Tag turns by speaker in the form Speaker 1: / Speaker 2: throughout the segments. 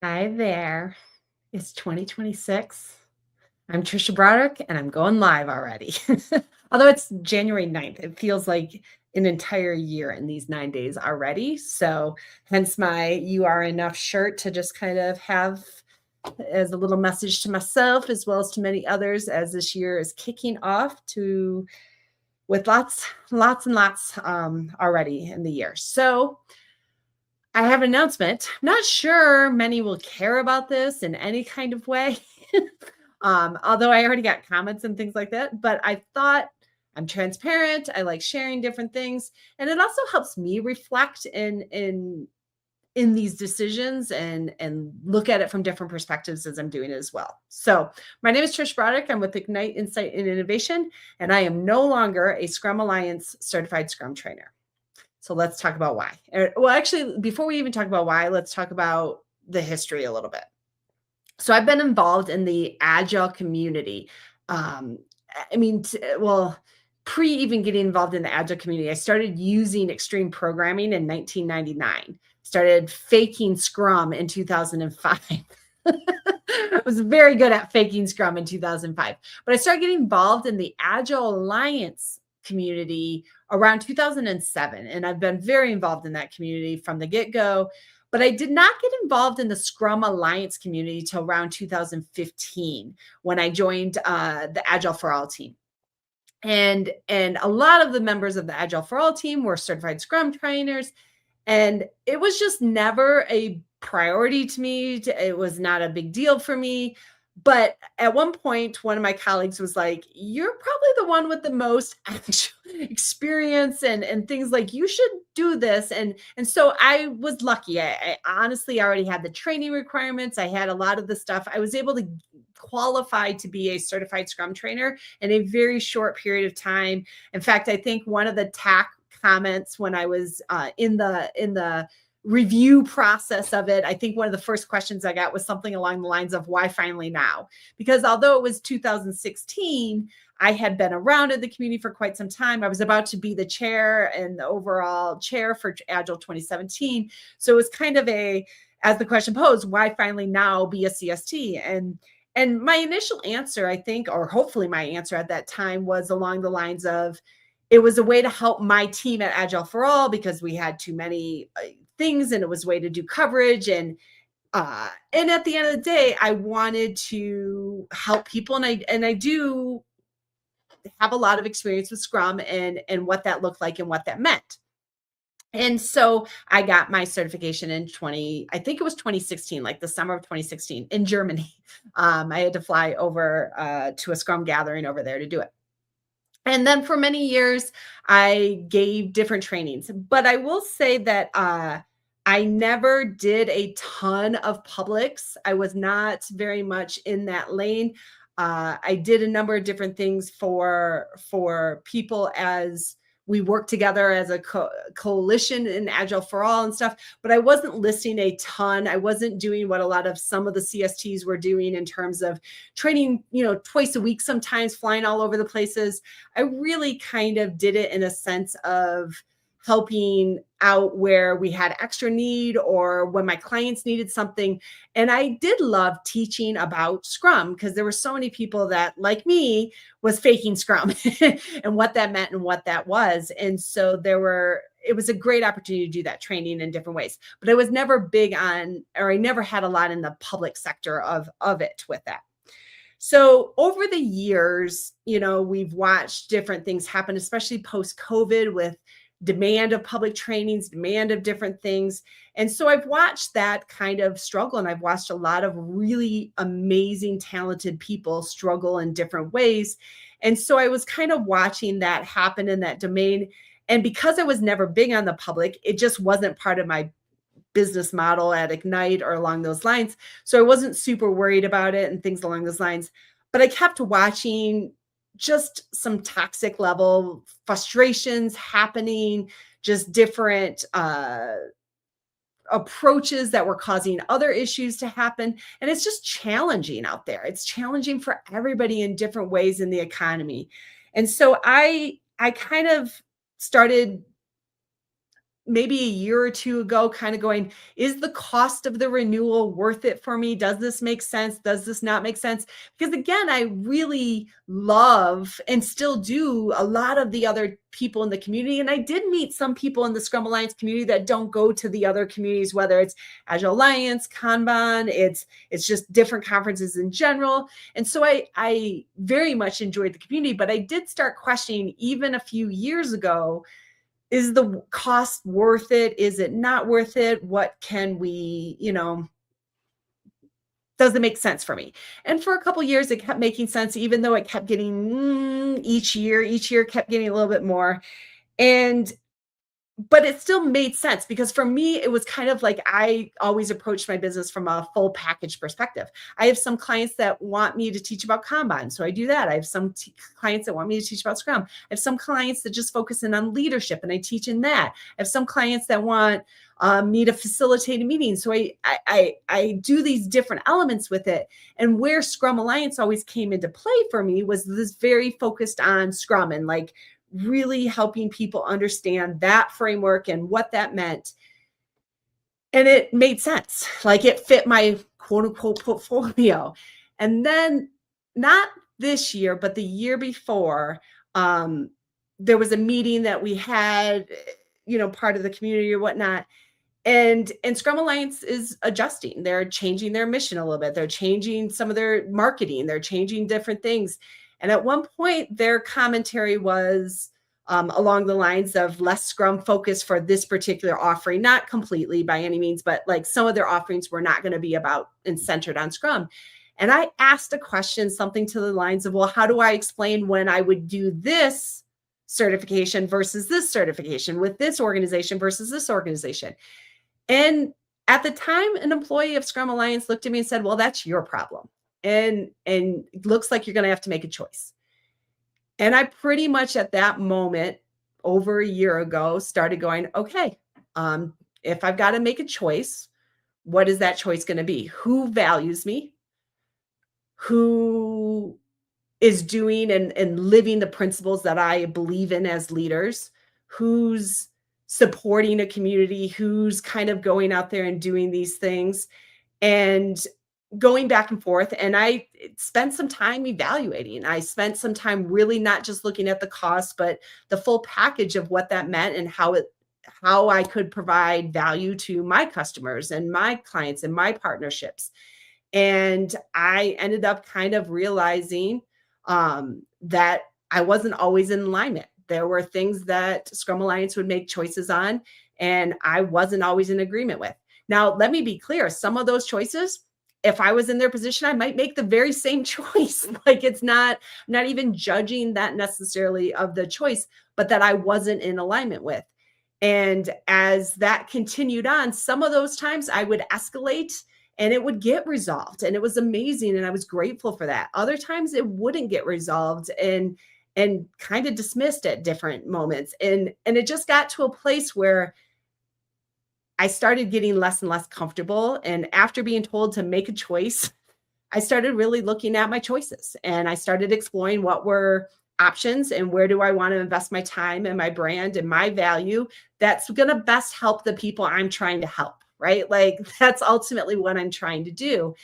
Speaker 1: Hi there. It's 2026. I'm Trisha Broderick and I'm going live already. Although it's January 9th, it feels like an entire year in these 9 days already. So, hence my You Are Enough shirt to just kind of have as a little message to myself as well as to many others as this year is kicking off to with lots and lots already in the year. So, I have an announcement. I'm not sure many will care about this in any kind of way. Although I already got comments and things like that, but I thought I'm transparent. I like sharing different things, and it also helps me reflect in these decisions and look at it from different perspectives as I'm doing it as well. So, my name is Trish Broderick. I'm with Ignite Insight and Innovation, and I am no longer a Scrum Alliance certified Scrum trainer. So let's talk about why. Well, actually, before we even talk about why, let's talk about the history a little bit. So I've been involved in the Agile community. Um, I mean, well, pre even getting involved in the Agile community, I started using extreme programming in 1999. Started faking Scrum in 2005. I was very good at faking Scrum in 2005. But I started getting involved in the Agile Alliance community around 2007. And I've been very involved in that community from the get go. But I did not get involved in the Scrum Alliance community till around 2015 when I joined the Agile for All team. And a lot of the members of the Agile for All team were certified Scrum trainers, and it was just never a priority to me. It was not a big deal for me. But at one point, one of my colleagues was like, "You're probably the one with the most actual experience and things like you should do this." And so I was lucky. I honestly already had the training requirements. I had a lot of the stuff. I was able to qualify to be a certified Scrum trainer in a very short period of time. In fact, I think one of the TAC comments when I was in the review process of it, I think one of the first questions I got was something along the lines of why finally now? Because although it was 2016, I had been around in the community for quite some time. I was about to be the chair and the overall chair for Agile 2017. So it was kind of as the question posed, why finally now be a CST? And my initial answer, I think, or hopefully my answer at that time was along the lines of, it was a way to help my team at Agile for All because we had too many things, and it was a way to do coverage. And at the end of the day, I wanted to help people, and I do have a lot of experience with Scrum and what that looked like and what that meant. And so I got my certification in I think it was 2016, like the summer of 2016 in Germany. I had to fly over to a Scrum gathering over there to do it. And then for many years, I gave different trainings. But I will say that I never did a ton of publics. I was not very much in that lane. I did a number of different things for people as we worked together as a coalition in Agile for All and stuff, but I wasn't listing a ton. I wasn't doing what a lot of some of the CSTs were doing in terms of training, twice a week, sometimes flying all over the places. I really kind of did it in a sense of helping out where we had extra need or when my clients needed something. And I did love teaching about Scrum because there were so many people that, like me, was faking Scrum and what that meant and what that was. And so it was a great opportunity to do that training in different ways. But I was never big on, or I never had a lot in the public sector of it with that. So over the years, we've watched different things happen, especially post-COVID with demand of public trainings, demand of different things. And so I've watched that kind of struggle, and I've watched a lot of really amazing, talented people struggle in different ways. And so I was kind of watching that happen in that domain. And because I was never big on the public, it just wasn't part of my business model at Ignite or along those lines. So I wasn't super worried about it and things along those lines. But I kept watching just some toxic level frustrations happening, just different approaches that were causing other issues to happen. And it's just challenging out there. It's challenging for everybody in different ways in the economy. And so I kind of started maybe a year or two ago, kind of going, is the cost of the renewal worth it for me? Does this make sense? Does this not make sense? Because again, I really love and still do a lot of the other people in the community. And I did meet some people in the Scrum Alliance community that don't go to the other communities, whether it's Agile Alliance, Kanban, it's just different conferences in general. And so I very much enjoyed the community, but I did start questioning even a few years ago, is the cost worth it? Is it not worth it? What can we, does it make sense for me? And for a couple of years, it kept making sense, even though it kept getting each year kept getting a little bit more. And but it still made sense because for me, it was kind of like I always approached my business from a full package perspective. I have some clients that want me to teach about Kanban, so I do that. I have some clients that want me to teach about Scrum. I have some clients that just focus in on leadership, and I teach in that. I have some clients that want me to facilitate a meeting, so I do these different elements with it. And where Scrum Alliance always came into play for me was this very focused on Scrum and like really helping people understand that framework and what that meant. And it made sense. Like it fit my quote unquote portfolio. And then not this year, but the year before, there was a meeting that we had, part of the community or whatnot. And Scrum Alliance is adjusting. They're changing their mission a little bit. They're changing some of their marketing. They're changing different things. And at one point, their commentary was along the lines of less Scrum focus for this particular offering, not completely by any means, but like some of their offerings were not going to be about and centered on Scrum. And I asked a question, something to the lines of, well, how do I explain when I would do this certification versus this certification with this organization versus this organization? And at the time, an employee of Scrum Alliance looked at me and said, well, that's your problem. And it looks like you're going to have to make a choice. And I pretty much at that moment, over a year ago, started going, okay, if I've got to make a choice, what is that choice going to be? Who values me? Who is doing and living the principles that I believe in as leaders? Who's supporting a community? Who's kind of going out there and doing these things? And going back and forth. And I spent some time evaluating. I spent some time really not just looking at the cost, but the full package of what that meant and how I could provide value to my customers and my clients and my partnerships. And I ended up kind of realizing that I wasn't always in alignment. There were things that Scrum Alliance would make choices on, and I wasn't always in agreement with. Now, let me be clear. Some of those choices, if I was in their position, I might make the very same choice. Like it's not even judging that necessarily of the choice, but that I wasn't in alignment with. And as that continued on, some of those times I would escalate and it would get resolved. And it was amazing. And I was grateful for that. Other times it wouldn't get resolved and kind of dismissed at different moments. And it just got to a place where I started getting less and less comfortable. And after being told to make a choice, I started really looking at my choices and I started exploring what were options and where do I want to invest my time and my brand and my value that's going to best help the people I'm trying to help, right? Like that's ultimately what I'm trying to do.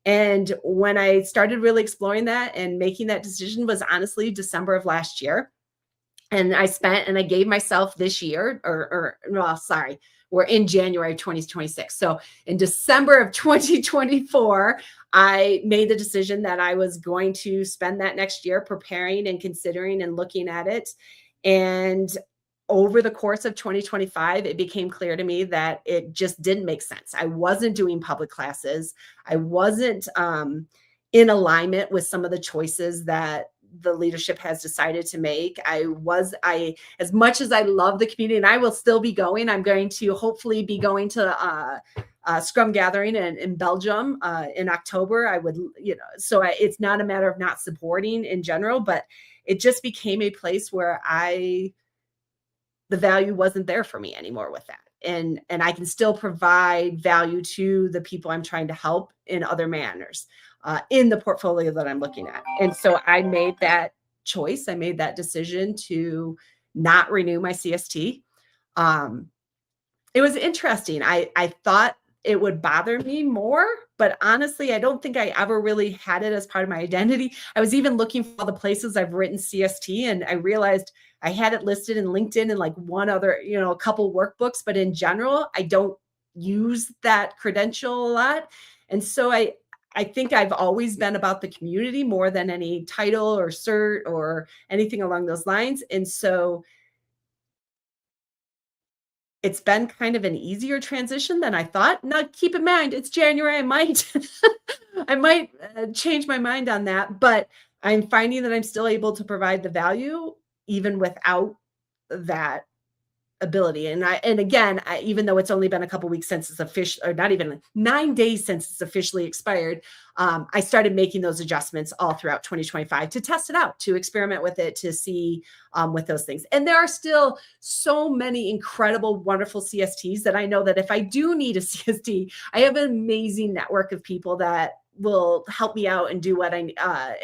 Speaker 1: And when I started really exploring that and making that decision was honestly December of last year. And I gave myself this year, we're in January of 2026. So in December of 2024, I made the decision that I was going to spend that next year preparing and considering and looking at it. And over the course of 2025, it became clear to me that it just didn't make sense. I wasn't doing public classes. I wasn't in alignment with some of the choices that the leadership has decided to make. As much as I love the community and I will still be going, I'm going to hopefully be going to Scrum Gathering in Belgium in October. It's not a matter of not supporting in general, but it just became a place where the value wasn't there for me anymore with that. And I can still provide value to the people I'm trying to help in other manners. In the portfolio that I'm looking at. And so I made that choice. I made that decision to not renew my CST. It was interesting. I thought it would bother me more, but honestly, I don't think I ever really had it as part of my identity. I was even looking for all the places I've written CST, and I realized I had it listed in LinkedIn and like one other, a couple workbooks, but in general, I don't use that credential a lot. And so I think I've always been about the community more than any title or cert or anything along those lines. And so it's been kind of an easier transition than I thought. Now, keep in mind, it's January. I might, I might change my mind on that, but I'm finding that I'm still able to provide the value even without that ability. And again, even though it's only been a couple weeks since it's official, or not even 9 days since it's officially expired, I started making those adjustments all throughout 2025 to test it out, to experiment with it, to see with those things. And there are still so many incredible, wonderful CSTs that I know that if I do need a CST, I have an amazing network of people that will help me out and do what I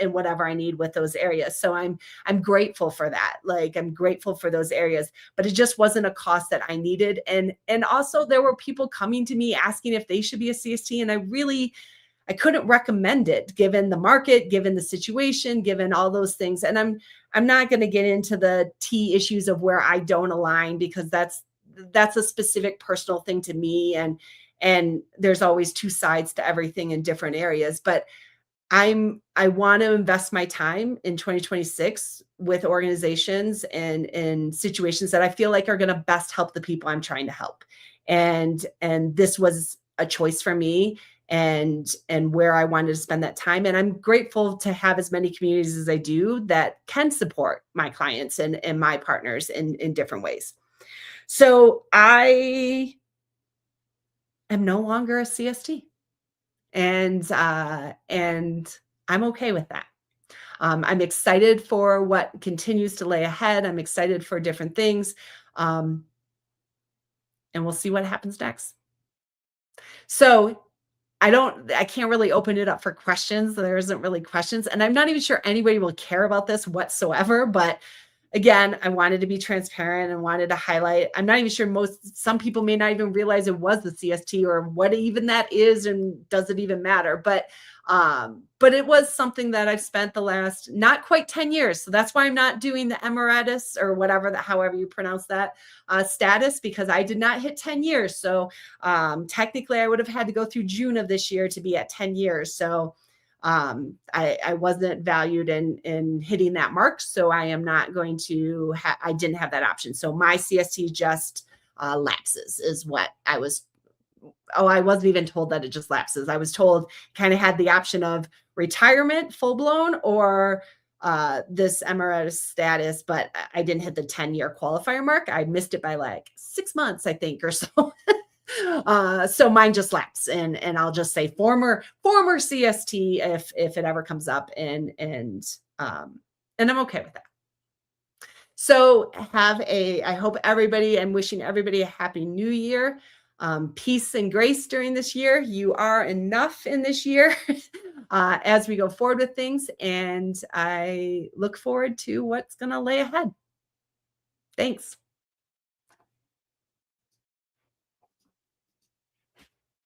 Speaker 1: and whatever I need with those areas. So I'm grateful for that. Like I'm grateful for those areas, but it just wasn't a cost that I needed. And also there were people coming to me asking if they should be a CST, and I couldn't recommend it given the market, given the situation, given all those things. And I'm not going to get into the T issues of where I don't align, because that's a specific personal thing to me, and there's always two sides to everything in different areas. But I want to invest my time in 2026 with organizations and in situations that I feel like are going to best help the people I'm trying to help. And this was a choice for me, and where I wanted to spend that time. And I'm grateful to have as many communities as I do that can support my clients and my partners in different ways. So I am no longer a CST, and I'm okay with that. I'm excited for what continues to lay ahead. I'm excited for different things, um, and we'll see what happens next. So I can't really open it up for questions. There isn't really questions, and I'm not even sure anybody will care about this whatsoever. But again, I wanted to be transparent and wanted to highlight. I'm not even sure some people may not even realize it was the CST or what even that is, and does it even matter? But it was something that I've spent the last not quite 10 years. So that's why I'm not doing the emeritus or whatever however you pronounce that status, because I did not hit 10 years. So technically I would have had to go through June of this year to be at 10 years. So I wasn't valued in hitting that mark. So I am not going to, I didn't have that option. So my CST just lapses is what I was. Oh, I wasn't even told that it just lapses. I was told kind of had the option of retirement full blown or this emeritus status, but I didn't hit the 10-year qualifier mark. I missed it by like 6 months, I think, or so. So mine just lapsed, and I'll just say former CST if it ever comes up, and I'm okay with that. So I hope I'm wishing everybody a happy new year. Peace and grace during this year. You are enough in this year as we go forward with things. And I look forward to what's going to lay ahead. Thanks.